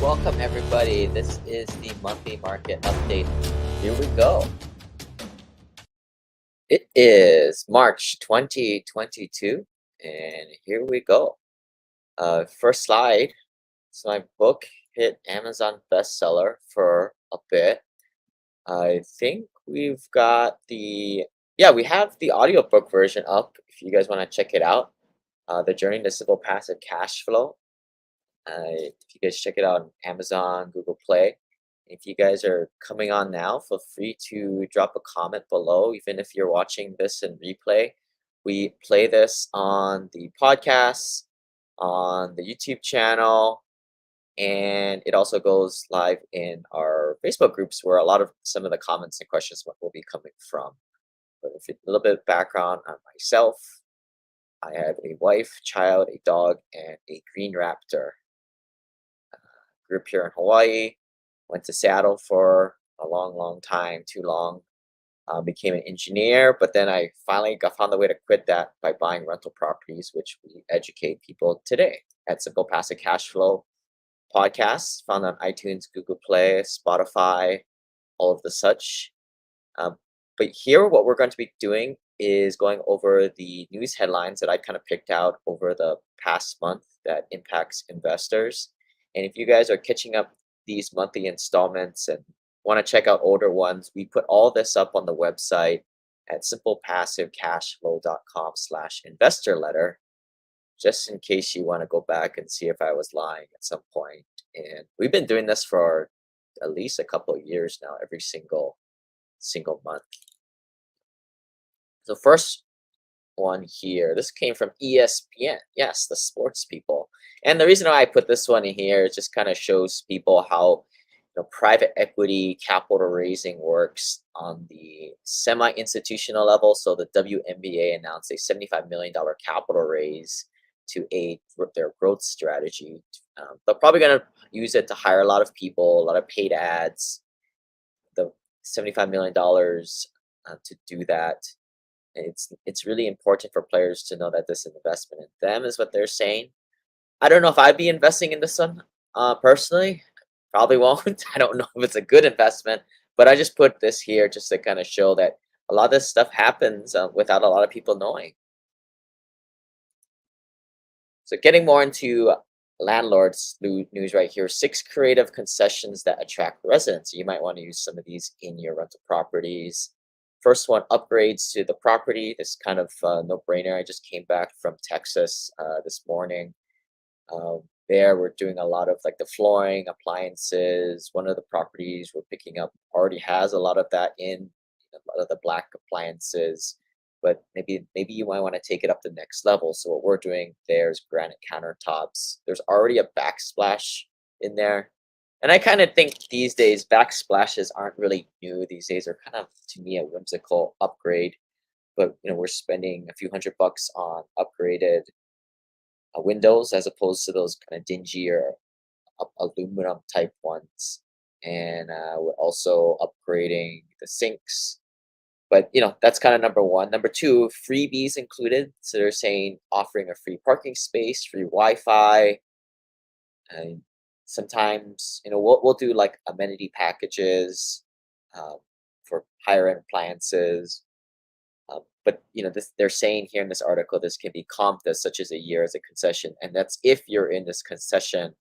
Welcome everybody. This is the monthly market update. Here we go. It is March 2022, and here we go. First slide. So my book hit Amazon bestseller for a bit. I think we've got we have the audiobook version up if you guys want to check it out. The Journey to Simple Passive Cash Flow. If you guys check it out on Amazon, Google Play. If you guys are coming on now, feel free to drop a comment below, even if you're watching this in replay. We play this on the podcast, on the YouTube channel, and it also goes live in our Facebook groups where some of the comments and questions will be coming from. But if a little bit of background on myself, I have a wife, child, a dog, and a green raptor. Grew up here in Hawaii, went to Seattle for a long time, too long. Became an engineer, but then I finally found the way to quit that by buying rental properties, which we educate people today at Simple Passive Cash Flow podcasts, found on iTunes, Google Play, Spotify, all of the such. But here, what we're going to be doing is going over the news headlines that I kind of picked out over the past month that impacts investors. And if you guys are catching up these monthly installments and want to check out older ones, we put all this up on the website at simplepassivecashflow.com/investor letter, just in case you want to go back and see if I was lying at some point. And we've been doing this for at least a couple of years now, every single month. So first one here, this came from ESPN. Yes, the sports people. And the reason why I put this one in here is just kind of shows people how private equity capital raising works on the semi-institutional level. So the WNBA announced a $75 million capital raise to aid their growth strategy. They're probably going to use it to hire a lot of people, a lot of paid ads. The $75 million to do that. It's really important for players to know that this investment in them is what they're saying. I don't know if I'd be investing in this one personally. Probably won't. I don't know if it's a good investment, but I just put this here just to kind of show that a lot of this stuff happens without a lot of people knowing. So getting more into landlords news right here. 6 creative concessions that attract residents. You might want to use some of these in your rental properties. First one, upgrades to the property. This kind of no-brainer. I just came back from Texas this morning. There we're doing a lot of like the flooring, appliances. One of the properties we're picking up already has a lot of that in, a lot of the black appliances. But maybe you might want to take it up the next level. So what we're doing there is granite countertops. There's already a backsplash in there. And I kind of think these days backsplashes aren't really new. These days are kind of, to me, a whimsical upgrade. But we're spending a few $100 on upgraded windows as opposed to those kind of dingier aluminum type ones. And we're also upgrading the sinks. But that's kind of number one. Number two, freebies included. So they're saying offering a free parking space, free Wi-Fi, and sometimes we'll do like amenity packages for higher end appliances. But they're saying here in this article this can be comped as such as a year as a concession, and that's if you're in this concession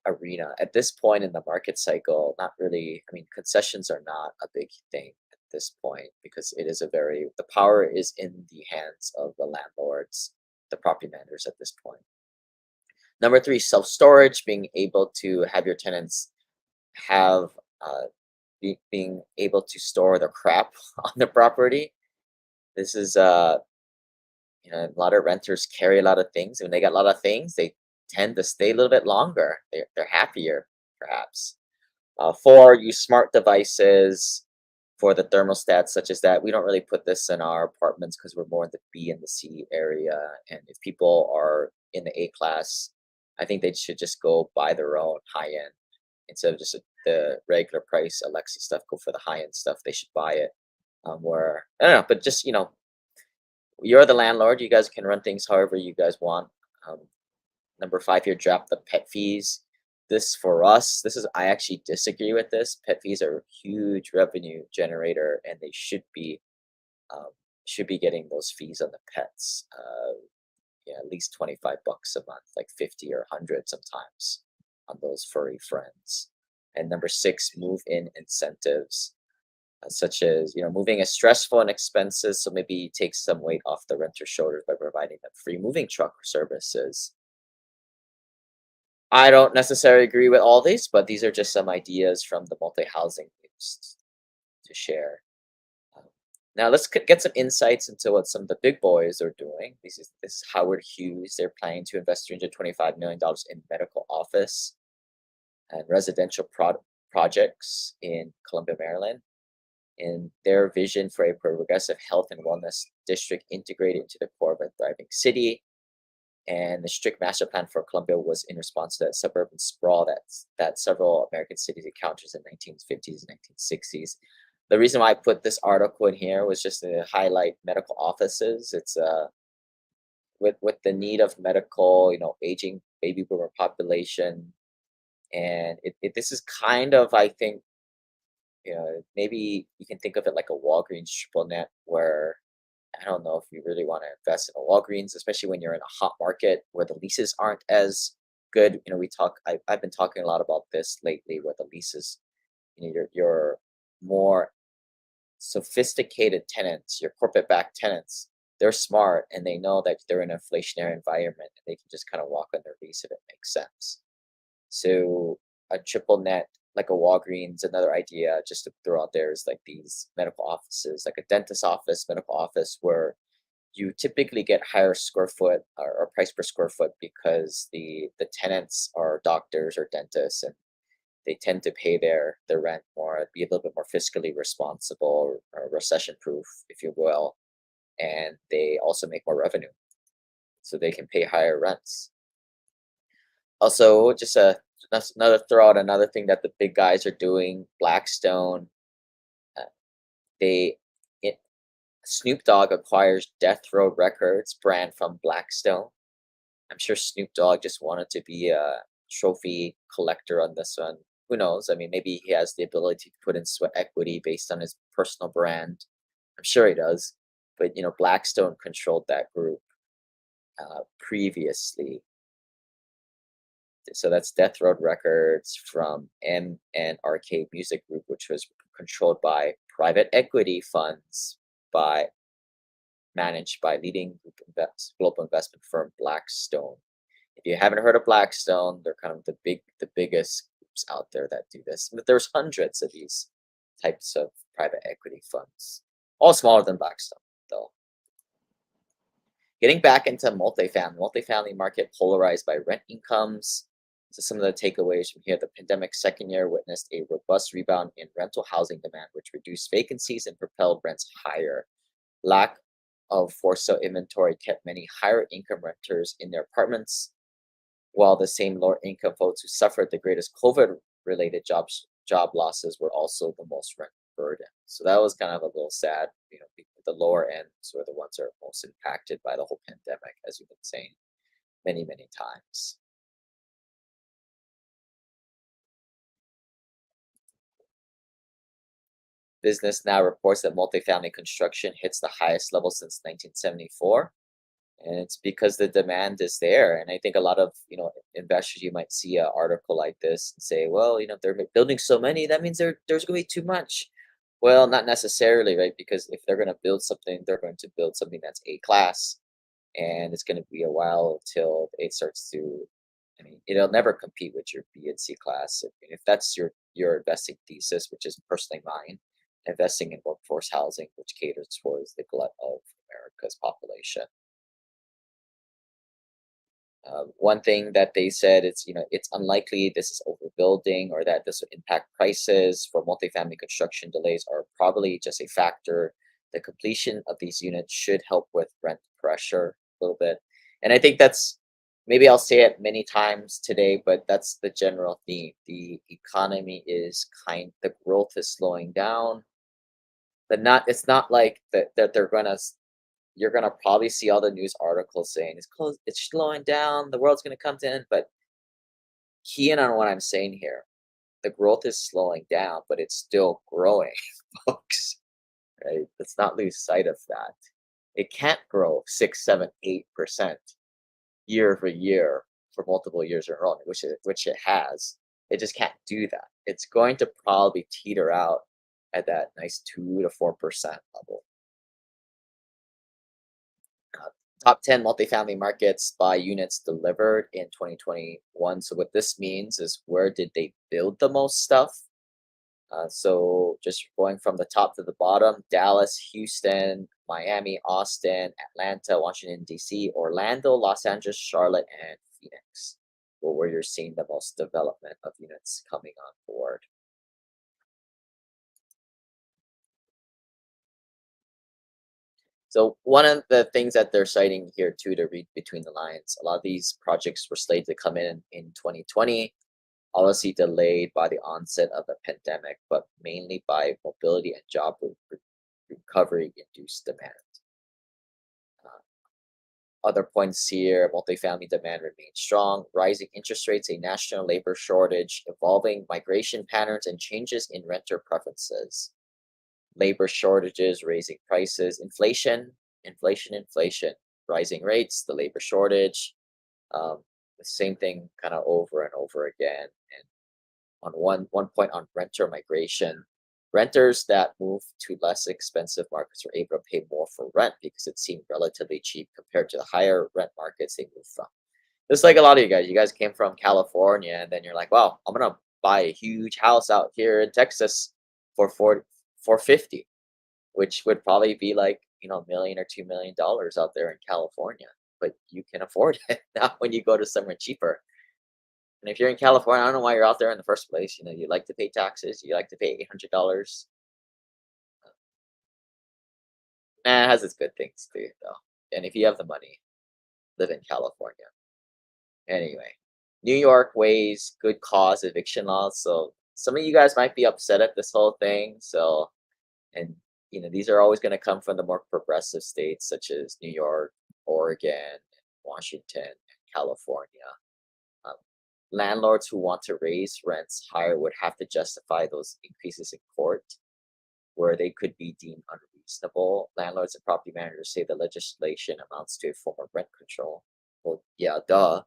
arena. At this point in the market cycle, not really. I mean, concessions are not a big thing at this point because the power is in the hands of the landlords, the property managers at this point. Number 3, self-storage, being able to have your tenants have being able to store their crap on the property. This is a lot of renters carry a lot of things. When they got a lot of things, they tend to stay a little bit longer. They're happier, perhaps. 4, use smart devices for the thermostats, such as that. We don't really put this in our apartments because we're more in the B and the C area. And if people are in the A class, I think they should just go buy their own high end instead of just the regular price Alexa stuff. Go for the high end stuff. They should buy it. Where I don't know, but just you're the landlord. You guys can run things however you guys want. Number 5 here, drop the pet fees. This for us, this is I actually disagree with this. Pet fees are a huge revenue generator, and they um, should be getting those fees on the pets. Yeah, at least 25 bucks a month, like 50 or 100 sometimes on those furry friends. And number 6, move in incentives, such as, moving is stressful and expensive, so maybe take some weight off the renter's shoulders by providing them free moving truck services. I don't necessarily agree with all these, but these are just some ideas from the multi-housing news to share. Um, Now let's get some insights into what some of the big boys are doing. This is Howard Hughes. They're planning to invest $325 million in medical office and residential projects in Columbia, Maryland. In their vision for a progressive health and wellness district integrated into the core of a thriving city. And the strict master plan for Columbia was in response to that suburban sprawl that several American cities encountered in 1950s and 1960s. The reason why I put this article in here was just to highlight medical offices. It's with the need of medical, aging baby boomer population, and this is kind of, I think, maybe you can think of it like a Walgreens triple net, where I don't know if you really want to invest in a Walgreens, especially when you're in a hot market where the leases aren't as good. I've been talking a lot about this lately, where the leases, your more sophisticated tenants, your corporate backed tenants, they're smart and they know that they're in an inflationary environment and they can just kind of walk on their lease if it makes sense. So a triple net, like a Walgreens, another idea just to throw out there is like these medical offices, like a dentist office, medical office, where you typically get higher square foot or price per square foot because the tenants are doctors or dentists, and they tend to pay their rent more, be a little bit more fiscally responsible or recession proof, if you will, and they also make more revenue, so they can pay higher rents. Also, just that's another throw out another thing that the big guys are doing. Blackstone, uh, they it, Snoop Dogg acquires Death Row Records brand from Blackstone. I'm sure Snoop Dogg just wanted to be a trophy collector on this one. Who knows? I mean, maybe he has the ability to put in sweat equity based on his personal brand. I'm sure he does. But Blackstone controlled that group previously. So that's Death Row Records from M and Arcade Music Group, which was controlled by private equity funds by managed by leading global investment firm Blackstone. If you haven't heard of Blackstone, they're kind of the biggest groups out there that do this. But there's hundreds of these types of private equity funds, all smaller than Blackstone, though. Getting back into multifamily market polarized by rent incomes. So some of the takeaways from here: the pandemic's second year witnessed a robust rebound in rental housing demand, which reduced vacancies and propelled rents higher. Lack of for sale inventory kept many higher income renters in their apartments, while the same lower income folks who suffered the greatest COVID related job losses were also the most rent burdened. So that was kind of a little sad. The lower ends were the ones that are most impacted by the whole pandemic, as we've been saying many, many times. Business Now reports that multifamily construction hits the highest level since 1974, and it's because the demand is there. And I think a lot of investors, you might see an article like this and say, well, they're building so many, that means there's going to be too much. Well, not necessarily, right? Because if they're going to build something, they're going to build something that's A class, and it's going to be a while till it starts to. I mean, it'll never compete with your B and C class. If that's your investing thesis, which is personally mine, investing in workforce housing, which caters towards the glut of America's population. One thing that they said, it's unlikely this is overbuilding or that this will impact prices for multifamily construction. Delays are probably just a factor. The completion of these units should help with rent pressure a little bit. And I think that's, maybe I'll say it many times today, but that's the general theme. The economy the growth is slowing down, but it's not like that they're gonna you're gonna probably see all the news articles saying it's close, it's slowing down, the world's gonna come to an end. But key in on what I'm saying here, the growth is slowing down, but it's still growing, folks. Right? Let's not lose sight of that. It can't grow 6, 7, 8% year over year for multiple years in a row, which it has. It just can't do that. It's going to probably teeter out at that nice 2 to 4% level. Uh, Top 10 multifamily markets by units delivered in 2021. So what this means is, where did they build the most stuff? So just going from the top to the bottom: Dallas, Houston, Miami, Austin, Atlanta, Washington, D.C., Orlando, Los Angeles, Charlotte, and Phoenix, where you're seeing the most development of units coming on board. So one of the things that they're citing here too, to read between the lines, a lot of these projects were slated to come in 2020, obviously delayed by the onset of the pandemic, but mainly by mobility and job recovery induced demand. Uh, Other points here: multifamily demand remains strong, rising interest rates, a national labor shortage, evolving migration patterns, and changes in renter preferences. Labor shortages raising prices, inflation, rising rates, the labor shortage, um, the same thing kind of over and over again. And on one point on renter migration, renters that move to less expensive markets were able to pay more for rent because it seemed relatively cheap compared to the higher rent markets they moved from. Just like a lot of you guys came from California, and then you're like, "Wow, I'm gonna buy a huge house out here in Texas for 450, which would probably be like, $1 million or $2 million out there in California. But you can afford it now when you go to somewhere cheaper. And if you're in California, I don't know why you're out there in the first place. You like to pay taxes, you like to pay $800. It has its good things too, though. And if you have the money, live in California. Anyway, New York weighs good cause eviction laws. So some of you guys might be upset at this whole thing. So, and these are always going to come from the more progressive states such as New York, Oregon, Washington, and California. Um, Landlords who want to raise rents higher would have to justify those increases in court, where they could be deemed unreasonable. Landlords and property managers say the legislation amounts to a form of rent control. Well, yeah, duh.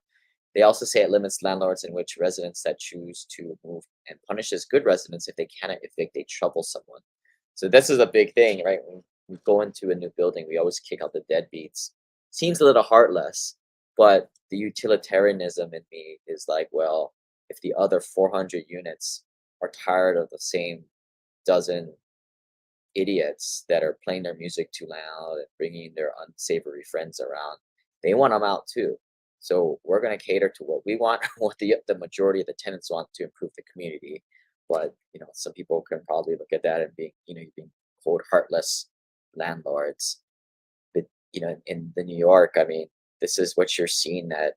They also say it limits landlords in which residents that choose to move, and punishes good residents if they cannot evict a troublesome one. So this is a big thing, right? When we go into a new building, we always kick out the deadbeats. Seems a little heartless, but the utilitarianism in me is like, well, if the other 400 units are tired of the same dozen idiots that are playing their music too loud and bringing their unsavory friends around, they want them out too. So we're going to cater to what we want, what the majority of the tenants want to improve the community. But some people can probably look at that and being, being cold, heartless landlords. But in the New York, I mean, this is what you're seeing. That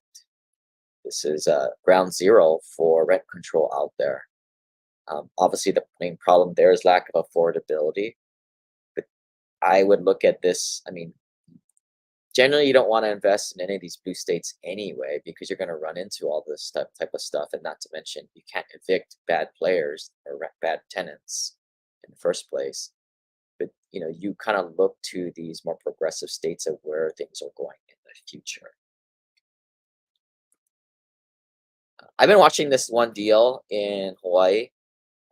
this is ground zero for rent control out there. Obviously, the main problem there is lack of affordability. But I would look at this. I mean, generally, you don't want to invest in any of these blue states anyway, because you're going to run into all this type of stuff. And not to mention, you can't evict bad players or bad tenants in the first place. But you kind of look to these more progressive states of where things are going in the future. I've been watching this one deal in Hawaii,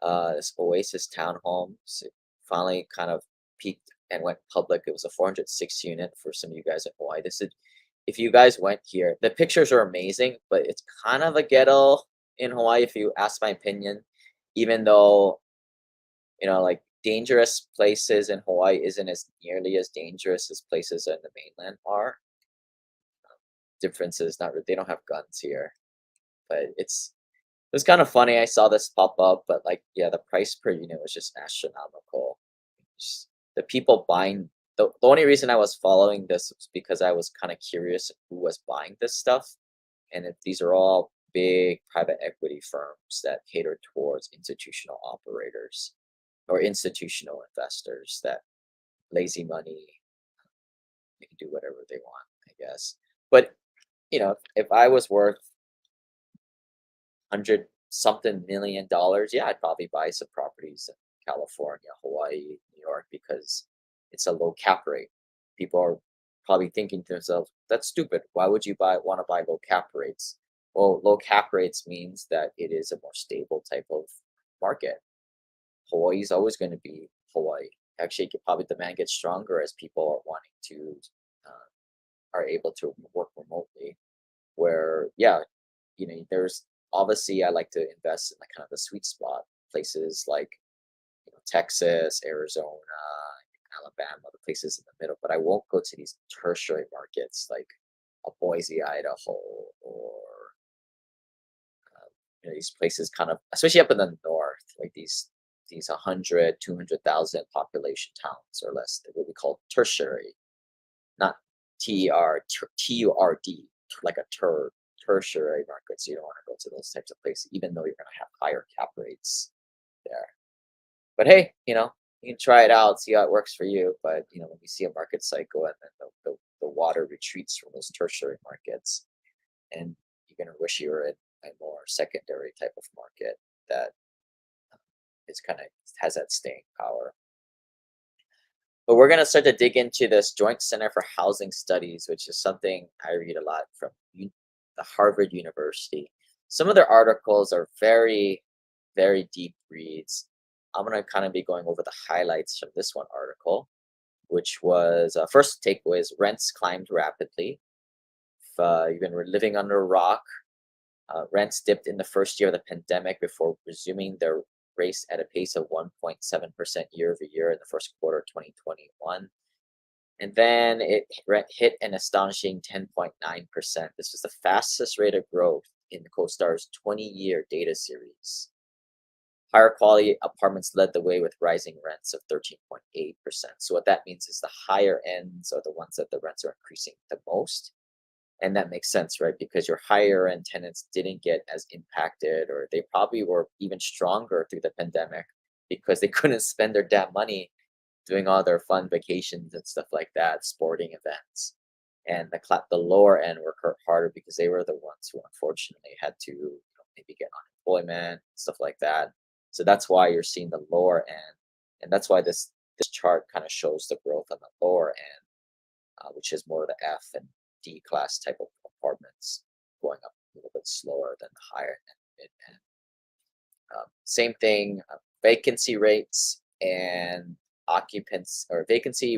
this Oasis townhomes. It finally kind of peaked and went public. It was a 406 unit for some of you guys in Hawaii. This is, if you guys went here, the pictures are amazing, but it's kind of a ghetto in Hawaii, if you ask my opinion. Even though, like, dangerous places in Hawaii isn't as nearly as dangerous as places in the mainland are. Differences, not they don't have guns here, but it's kind of funny. I saw this pop up, but like, yeah, the price per unit was just astronomical. Just the people buying, the only reason I was following this was because I was kind of curious who was buying this stuff, and if these are all big private equity firms that cater towards institutional operators or institutional investors, that lazy money, they can do whatever they want, I guess. But if I was worth 100 something million dollars, yeah, I'd probably buy some properties in California, Hawaii, New York, because it's a low cap rate. People are probably thinking to themselves, that's stupid. Why would you want to buy low cap rates? Well, low cap rates means that it is a more stable type of market. Hawaii is always going to be Hawaii. Actually, probably demand gets stronger as people are wanting to uh, are able to work remotely. Where yeah, there's obviously I like to invest in the kind of the sweet spot places like Texas, Arizona, Alabama, the places in the middle. But I won't go to these tertiary markets like a Boise, Idaho, or these places kind of, especially up in the north, like these 100, 200,000 population towns or less, they what we call tertiary, not TURD, like a tertiary market. So you don't want to go to those types of places, even though you're going to have higher cap rates there. But hey, you can try it out, see how it works for you. But when you see a market cycle and then the water retreats from those tertiary markets, and you're gonna wish you were in a more secondary type of market that is kind of has that staying power. But we're gonna start to dig into this Joint Center for Housing Studies, which is something I read a lot from the Harvard University. Some of their articles are very, very deep reads. I'm gonna kind of be going over the highlights from this one article, which was first takeaway is rents climbed rapidly. If you've been living under a rock, rents dipped in the first year of the pandemic before resuming their race at a pace of 1.7% year over year in the first quarter of 2021. And then hit an astonishing 10.9%. This was the fastest rate of growth in CoStar's 20-year data series. Higher quality apartments led the way with rising rents of 13.8%. So what that means is the higher ends are the ones that the rents are increasing the most. And that makes sense, right? Because your higher end tenants didn't get as impacted, or they probably were even stronger through the pandemic because they couldn't spend their damn money doing all their fun vacations and stuff like that, sporting events. And the lower end were hurt harder because they were the ones who unfortunately had to maybe get unemployment, stuff like that. So that's why you're seeing the lower end, and that's why this chart kind of shows the growth on the lower end, which is more the F and D class type of apartments going up a little bit slower than the higher and mid end. Same thing, vacancy rates and occupancy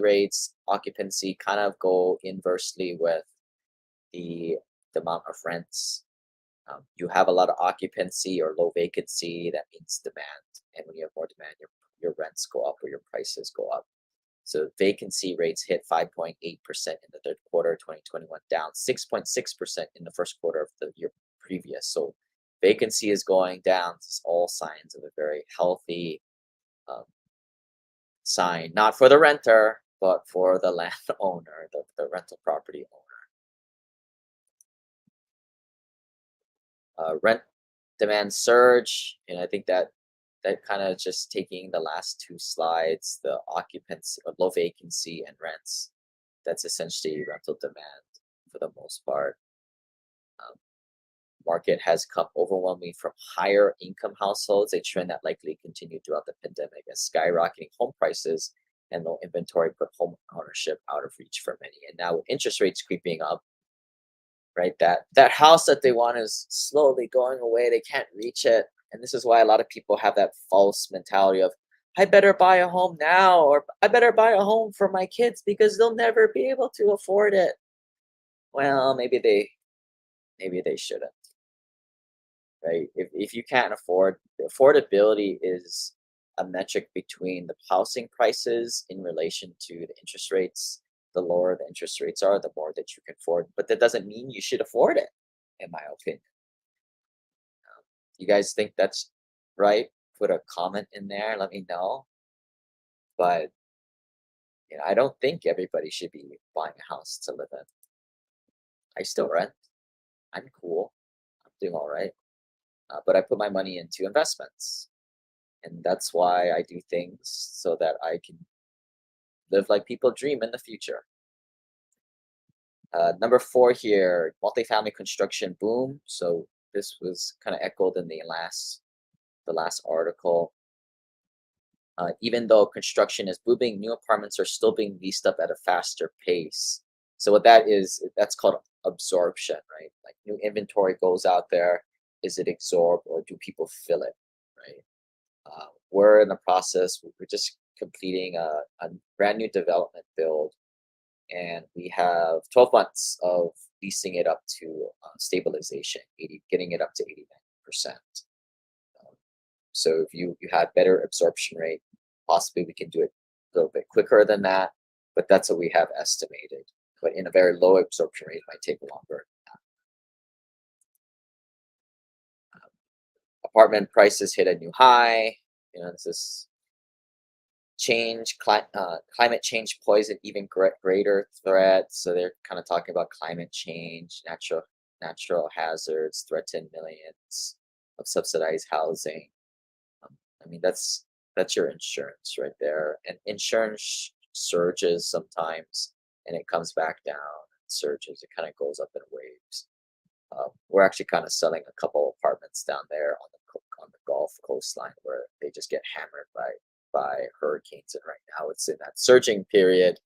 kind of go inversely with the amount of rents. You have a lot of occupancy or low vacancy, that means demand. And when you have more demand, your rents go up or your prices go up. So vacancy rates hit 5.8% in the third quarter of 2021, down 6.6% in the first quarter of the year previous. So vacancy is going down. This is all signs of a very healthy um, sign, not for the renter, but for the landowner, the rental property owner. Rent demand surge, and I think that kind of just taking the last two slides, the occupancy, low vacancy, and rents. That's essentially rental demand for the most part. Um, Market has come overwhelmingly from higher income households, a trend that likely continued throughout the pandemic as skyrocketing home prices and low inventory put home ownership out of reach for many. And now with interest rates creeping up, right, that house that they want is slowly going away. They can't reach it. And this is why a lot of people have that false mentality of, I better buy a home now, or I better buy a home for my kids because they'll never be able to afford it. Well, maybe they shouldn't, right? If you can't afford, affordability is a metric between the housing prices in relation to the interest rates. The lower the interest rates are, the more that you can afford. But that doesn't mean you should afford it, in my opinion. You guys think that's right? Put a comment in there. Let me know. But I don't think everybody should be buying a house to live in. I still rent. I'm cool. I'm doing all right. But I put my money into investments, and that's why I do things so that I can live like people dream in the future. Number four here, multifamily construction boom. So this was kind of echoed in the last article. Even though construction is booming, new apartments are still being leased up at a faster pace. So what that is, that's called absorption, right? Like new inventory goes out there, is it absorbed or do people fill it, right? We're in the process. We're just completing a brand new development build, and we have 12 months of leasing it up to stabilization, 80, getting it up to 89%. So if you have better absorption rate, possibly we can do it a little bit quicker than that, but that's what we have estimated. But in a very low absorption rate, it might take longer. Apartment prices hit a new high. This is climate change poses an even greater threat. So they're kind of talking about climate change, natural hazards threaten millions of subsidized housing. I mean, that's your insurance right there. And insurance surges sometimes, and it comes back down. Surges. It kind of goes up in waves. We're actually kind of selling a couple apartments down there on the Gulf coastline where they just get hammered by hurricanes, and right now it's in that surging period.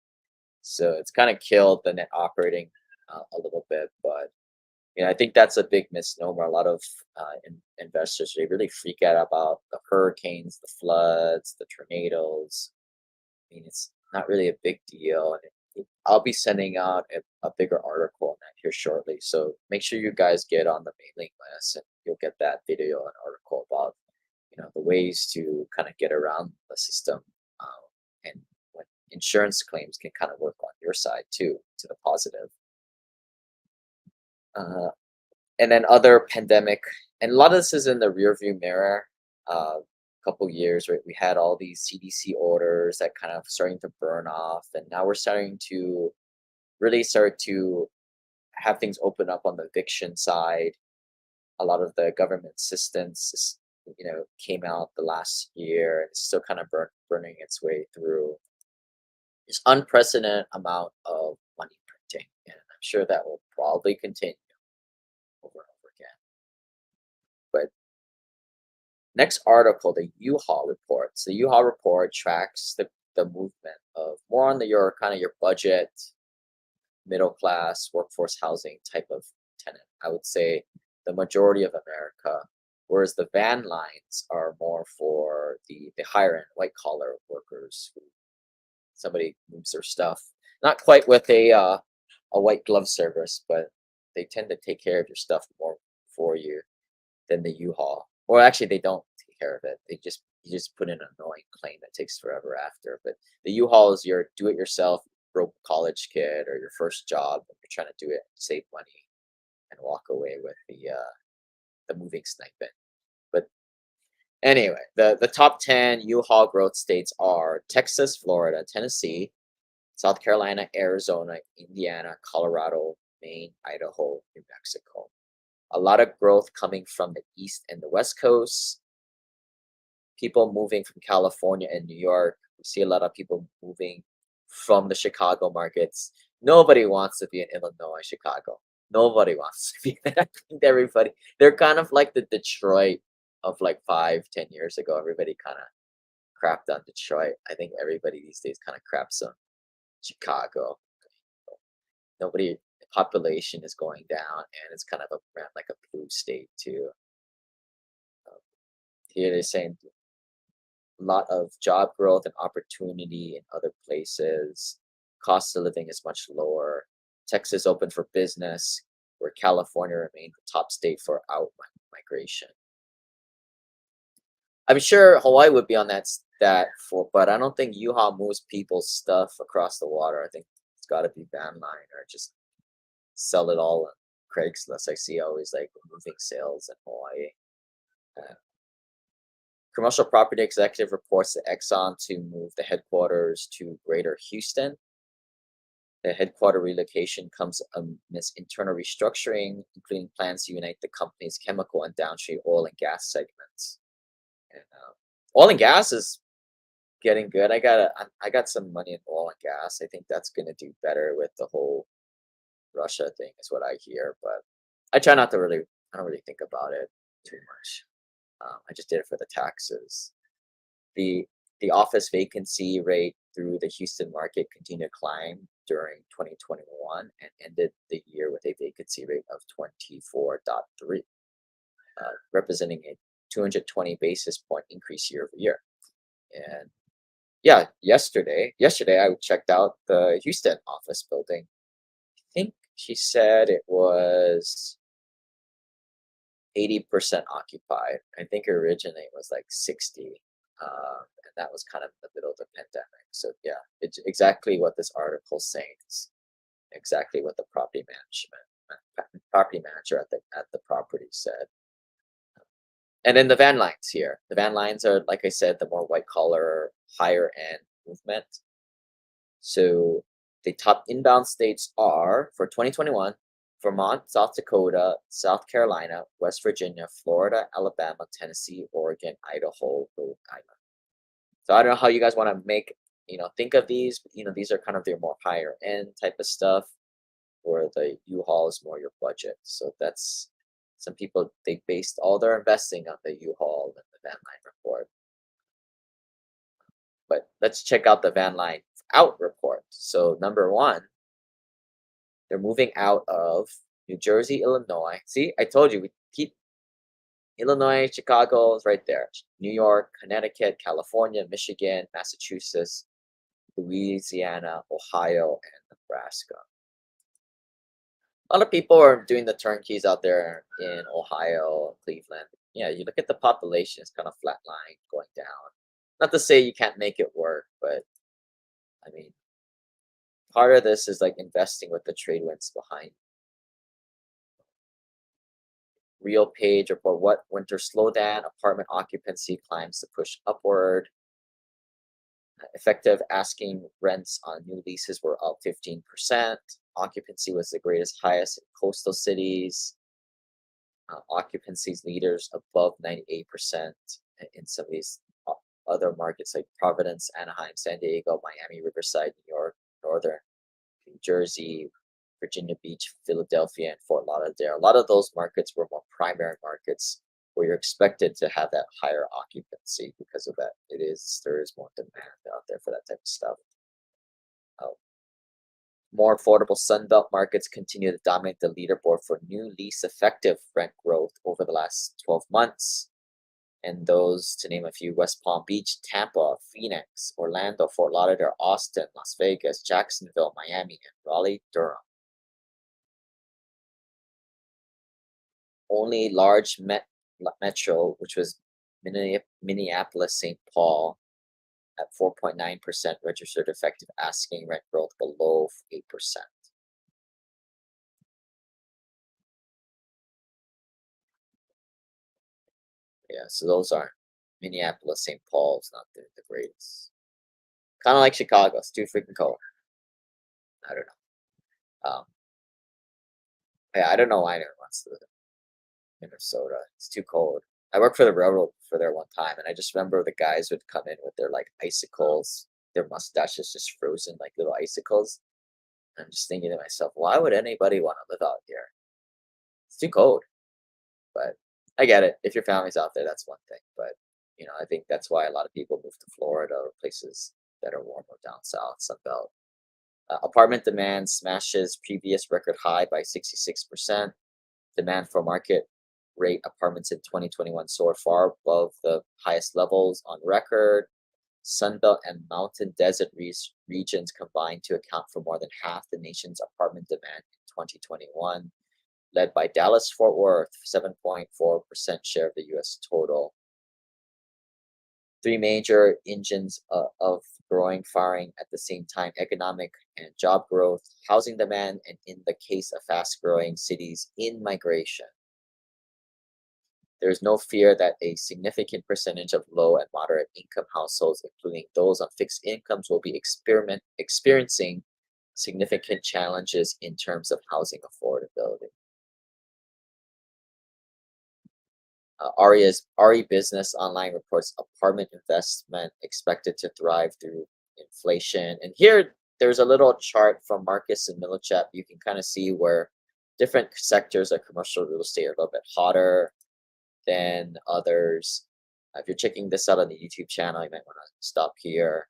So it's kind of killed the net operating a little bit, but I think that's a big misnomer. A lot of investors, they really freak out about the hurricanes, the floods, the tornadoes. I mean, it's not really a big deal. And I'll be sending out a bigger article on that here shortly. So make sure you guys get on the mailing list, and you'll get that video and article about the ways to kind of get around the system, and when insurance claims can kind of work on your side too, to the positive. Uh, and then other pandemic, and a lot of this is in the rearview mirror. Couple years, right? We had all these CDC orders that kind of starting to burn off, and now we're starting to really start to have things open up on the eviction side. A lot of the government assistance, came out the last year, and it's still kind of burning its way through. This unprecedented amount of money printing, and I'm sure that will probably continue over and over again. But next article, the U-Haul report. So the U-Haul report tracks the movement of more on your kind of your budget, middle class, workforce housing type of tenant. I would say the majority of America, whereas the van lines are more for the higher end white collar workers who somebody moves their stuff. Not quite with a white glove service, but they tend to take care of your stuff more for you than the U-Haul. Or actually, they don't take care of it. You just put in an annoying claim that takes forever after. But the U-Haul is your do-it-yourself broke college kid or your first job, and you're trying to do it, save money, and walk away with the moving stipend. But anyway, the top 10 U-Haul growth states are Texas, Florida, Tennessee, South Carolina, Arizona, Indiana, Colorado, Maine, Idaho, New Mexico. A lot of growth coming from the East and the West Coast. People moving from California and New York. We see a lot of people moving from the Chicago markets. Nobody wants to be in Illinois, Chicago. Nobody wants to be there. I think everybody, they're kind of like the Detroit of like 5, 10 years ago. Everybody kind of crapped on Detroit. I think everybody these days kind of craps on Chicago. Nobody, the population is going down, and it's kind of around like a blue state too. Um, Here they're saying a lot of job growth and opportunity in other places. Cost of living is much lower. Texas open for business, where California remained the top state for out migration. I'm sure Hawaii would be on that for, but I don't think U-Haul moves people's stuff across the water. I think it's got to be van line or just sell it all on Craigslist. I see always like moving sales in Hawaii. Uh, Commercial Property Executive reports to Exxon to move the headquarters to Greater Houston. The headquarter relocation comes amidst internal restructuring, including plans to unite the company's chemical and downstream oil and gas segments. And oil and gas is getting good. I got some money in oil and gas. I think that's going to do better with the whole Russia thing is what I hear, but I try not to really. I don't really think about it too much. I just did it for the taxes. The the office vacancy rate through the Houston market continued to climb during 2021 and ended the year with a vacancy rate of 24.3, representing a 220 basis point increase year over year. And yeah, yesterday I checked out the Houston office building. I think she said it was 80% occupied. I think originally it was like 60. And that was kind of in the middle of the pandemic. So yeah, it's exactly what this article saying. It's exactly what the property manager at the property said. And then the van lines here. The van lines are, like I said, the more white collar, higher end movement. So the top inbound states are for 2021: Vermont, South Dakota, South Carolina, West Virginia, Florida, Alabama, Tennessee, Oregon, Idaho, Rhode Island. So I don't know how you guys want to make, think of these. These are kind of their more higher end type of stuff, where the U-Haul is more your budget. So that's some people they based all their investing on the U-Haul and the van line report. But let's check out the van line out report. So number one, they're moving out of New Jersey, Illinois. See, I told you we keep Illinois, Chicago is right there. New York, Connecticut, California, Michigan, Massachusetts, Louisiana, Ohio, and Nebraska. A lot of people are doing the turnkeys out there in Ohio, Cleveland. Yeah, you look at the population, it's kind of flatline going down. Not to say you can't make it work, but I mean, part of this is like investing with the trade winds behind. Real page report: what winter slowdown, apartment occupancy climbs to push upward. Effective asking rents on new leases were up 15%. Occupancy was the greatest highest in coastal cities. Occupancies leaders above 98% in some of these other markets like Providence, Anaheim, San Diego, Miami, Riverside, New York, Northern New Jersey, Virginia Beach, Philadelphia, and Fort Lauderdale. A lot of those markets were more primary markets where you're expected to have that higher occupancy because of that. There is more demand out there for that type of stuff. More affordable Sunbelt markets continue to dominate the leaderboard for new lease effective rent growth over the last 12 months. And those, to name a few: West Palm Beach, Tampa, Phoenix, Orlando, Fort Lauderdale, Austin, Las Vegas, Jacksonville, Miami, and Raleigh, Durham. Only large metro, which was Minneapolis, St. Paul, at 4.9% registered effective asking rent growth below 8%. Yeah, so those aren't Minneapolis, St. Paul's not the greatest. Kind of like Chicago, it's too freaking cold. I don't know. Yeah, I don't know why anyone wants to live in Minnesota. It's too cold. I worked for the railroad for there one time, and I just remember the guys would come in with their like icicles, their mustaches just frozen like little icicles. I'm just thinking to myself, why would anybody want to live out here? It's too cold. But I get it. If your family's out there, that's one thing. But I think that's why a lot of people move to Florida or places that are warmer down south, Sunbelt. Apartment demand smashes previous record high by 66%. Demand for market rate apartments in 2021 soared far above the highest levels on record. Sunbelt and mountain desert regions combined to account for more than half the nation's apartment demand in 2021, led by Dallas Fort Worth, 7.4% share of the U.S. total. Three major engines of growing firing at the same time: economic and job growth, housing demand, and in the case of fast growing cities, in migration. There is no fear that a significant percentage of low and moderate income households, including those on fixed incomes, will be experiencing significant challenges in terms of housing affordability. RE Business Online reports apartment investment expected to thrive through inflation. And here, there's a little chart from Marcus and Millichap. You can kind of see where different sectors of commercial real estate are a little bit hotter than others. If you're checking this out on the YouTube channel, you might want to stop here.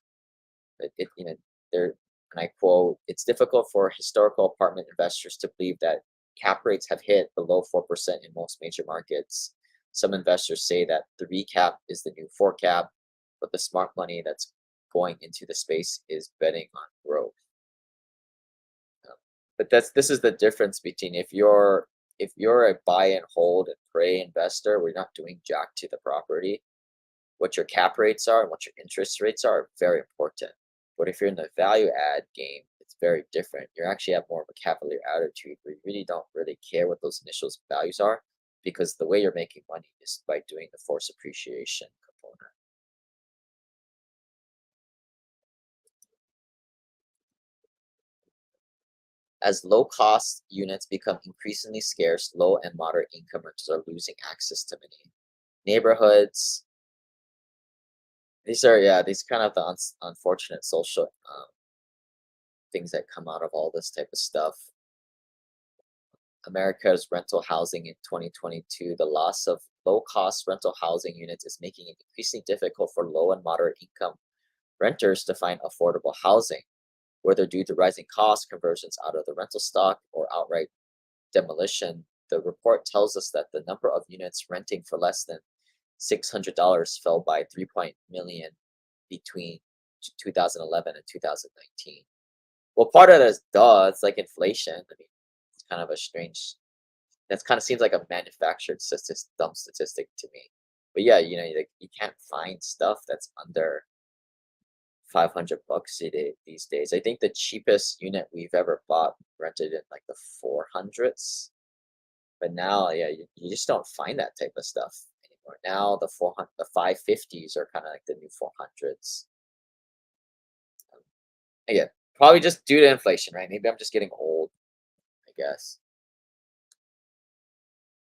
There, and I quote, "It's difficult for historical apartment investors to believe that cap rates have hit below 4% in most major markets. Some investors say that 3 cap is the new 4 cap, but the smart money that's going into the space is betting on growth." But this is the difference between if you're a buy and hold and pray investor, we're not doing jack to the property. What your cap rates are and what your interest rates are very important. But if you're in the value add game, it's very different. You actually have more of a cavalier attitude where you really don't really care what those initial values are, because the way you're making money is by doing the force appreciation component. As low cost units become increasingly scarce, low and moderate income renters are losing access to many neighborhoods. These kind of the unfortunate social things that come out of all this type of stuff. America's rental housing in 2022, the loss of low cost rental housing units is making it increasingly difficult for low and moderate income renters to find affordable housing, whether due to rising costs, conversions out of the rental stock, or outright demolition. The report tells us that the number of units renting for less than $600 fell by 3 million between 2011 and 2019. Well, part of this, duh, it's like inflation. I mean, it's kind of a strange. That kind of seems like a manufactured dumb statistic to me. But yeah, like you can't find stuff that's under $500 these days. I think the cheapest unit we've ever bought rented in like the 400s. But now, yeah, you just don't find that type of stuff anymore. Now the 550s are kind of like the new 400s. Again, probably just due to inflation, right? Maybe I'm just getting old, I guess.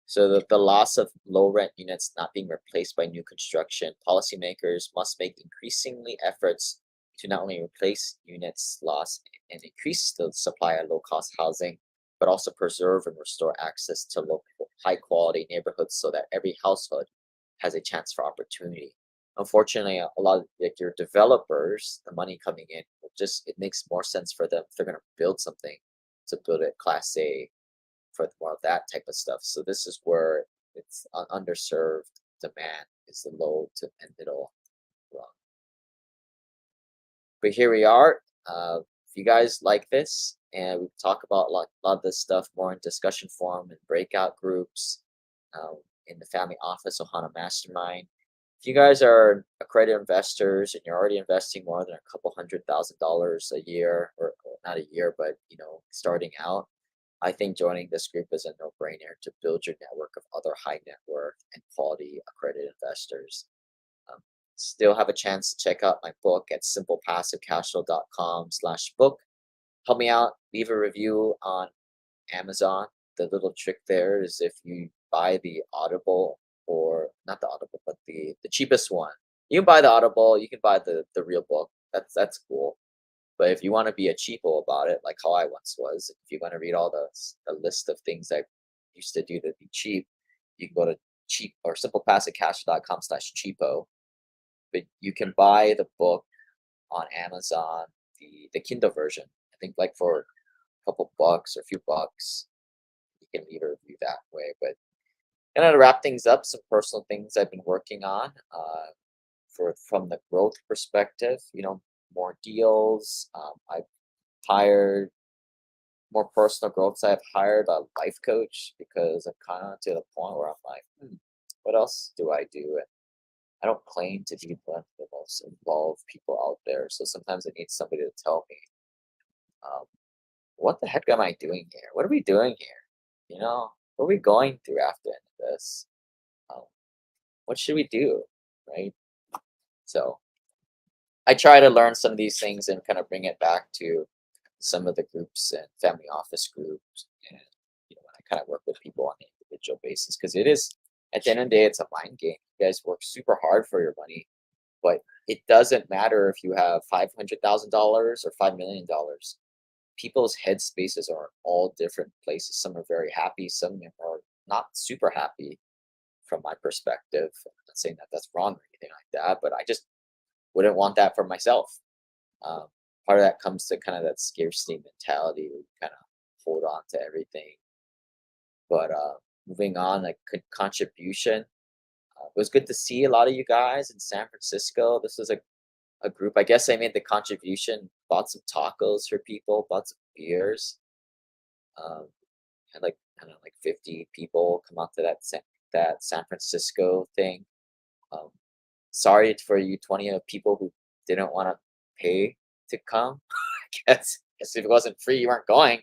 So the loss of low rent units not being replaced by new construction, policymakers must make increasingly efforts to not only replace units lost and increase the supply of low cost housing, but also preserve and restore access to high quality neighborhoods so that every household has a chance for opportunity. Unfortunately, a lot of like your developers, the money coming in, it makes more sense for them if they're going to build something to build it Class A for more of that type of stuff. So this is where it's underserved demand is the low to and middle rung. But here we are. If you guys like this, and we talk about a lot of this stuff more in discussion forum and breakout groups, in the family office Ohana Mastermind. If you guys are accredited investors and you're already investing more than a couple $100,000 a year, or not a year, but starting out, I think joining this group is a no-brainer to build your network of other high net worth and quality accredited investors. Um, Still have a chance to check out my book at simplepassivecashflow.com/book. Help me out, leave a review on Amazon. The little trick there is if you buy the Audible, or not the Audible, but the cheapest one. You can buy the Audible, you can buy the real book. That's cool. But if you want to be a cheapo about it, like how I once was, if you want to read all the list of things I used to do to be cheap, you can go to cheap or simplepassivecash.com/cheapo. But you can buy the book on Amazon, the Kindle version. I think like for a couple bucks or a few bucks, you can leave a review that way. But to wrap things up, some personal things I've been working on, from the growth perspective. More deals. I've hired more personal growth. So I've hired a life coach because I'm kind of to the point where I'm like, what else do I do? And I don't claim to be the most involved people out there. So sometimes I need somebody to tell me, um, what the heck am I doing here? What are we doing here? What are we going through after this? Um, what should we do? Right? So I try to learn some of these things and kind of bring it back to some of the groups and family office groups, and when I kind of work with people on an individual basis, because it is, at the end of the day, it's a mind game. You guys work super hard for your money, but it doesn't matter if you have $500,000 or $5 million. People's headspaces are all different places. Some are very happy, some are not super happy from my perspective. I'm not saying that that's wrong or anything like that, but I just wouldn't want that for myself. Um, Part of that comes to kind of that scarcity mentality. We kind of hold on to everything. But moving on, like contribution, it was good to see a lot of you guys in San Francisco. This was a group. I guess I made the contribution, bought some tacos for people, bought some beers. Um, Had like kind of like 50 people come out to that San Francisco thing. Um, Sorry for you 20 of people who didn't want to pay to come. Guess if it wasn't free, you weren't going.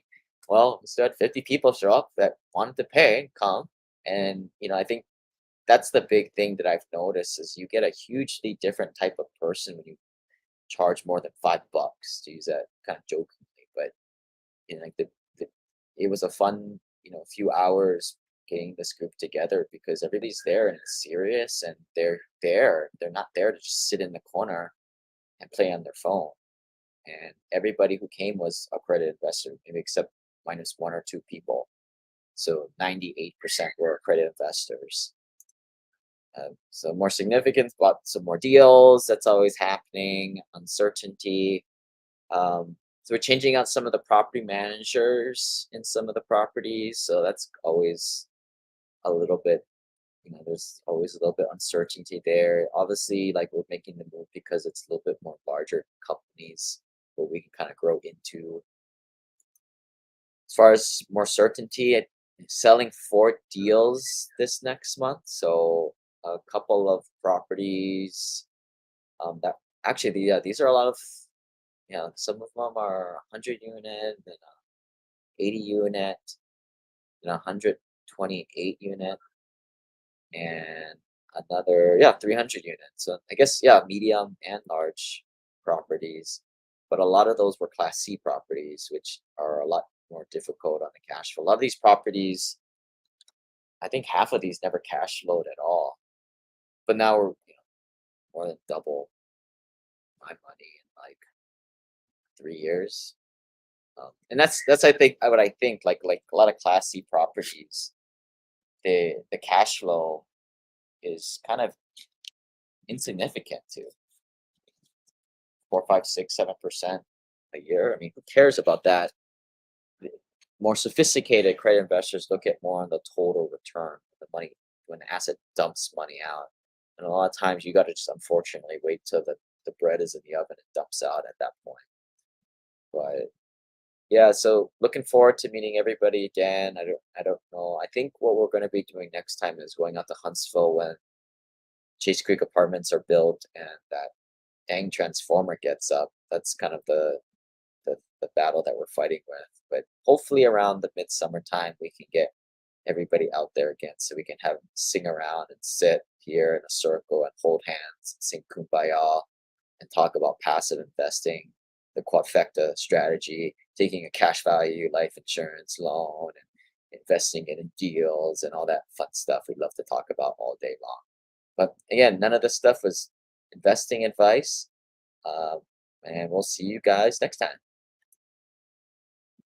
Well, we still had 50 people show up that wanted to pay and come. And I think that's the big thing that I've noticed is you get a hugely different type of person when you charge more than $5 to use that kind of jokingly. But like the it was a fun, few hours getting this group together because everybody's there and it's serious and they're there. They're not there to just sit in the corner and play on their phone. And everybody who came was accredited investor, maybe except minus one or two people. So 98% were accredited investors. So more significant, bought some more deals. That's always happening. Uncertainty. So we're changing out some of the property managers in some of the properties. So that's always a little bit, there's always a little bit uncertainty there. Obviously, like we're making the move because it's a little bit more larger companies where we can kind of grow into. As far as more certainty, selling 4 deals this next month. So a couple of properties that actually, yeah, these are a lot of, some of them are 100 unit and 80 unit and 128 unit and another, yeah, 300 units. So I guess, yeah, medium and large properties. But a lot of those were Class C properties, which are a lot more difficult on the cash flow. A lot of these properties, I think half of these never cash flowed at all. But now we're more than double my money in like 3 years. And that's I think what I think like a lot of Class C properties, the cash flow is kind of insignificant to 4, 5, 6, 7% a year. I mean, who cares about that? The more sophisticated credit investors look at more on the total return of the money when the asset dumps money out. And a lot of times you got to just unfortunately wait till the bread is in the oven and dumps out at that point. But yeah, so looking forward to meeting everybody again. I don't know. I think what we're going to be doing next time is going out to Huntsville when Chase Creek apartments are built and that dang transformer gets up. That's kind of the battle that we're fighting with. But hopefully around the midsummer time we can get everybody out there again so we can have sing around and sit here in a circle and hold hands and sing kumbaya and talk about passive investing, the quadfecta strategy, taking a cash value life insurance loan and investing it in deals and all that fun stuff we love to talk about all day long. But again, none of this stuff was investing advice. And we'll see you guys next time.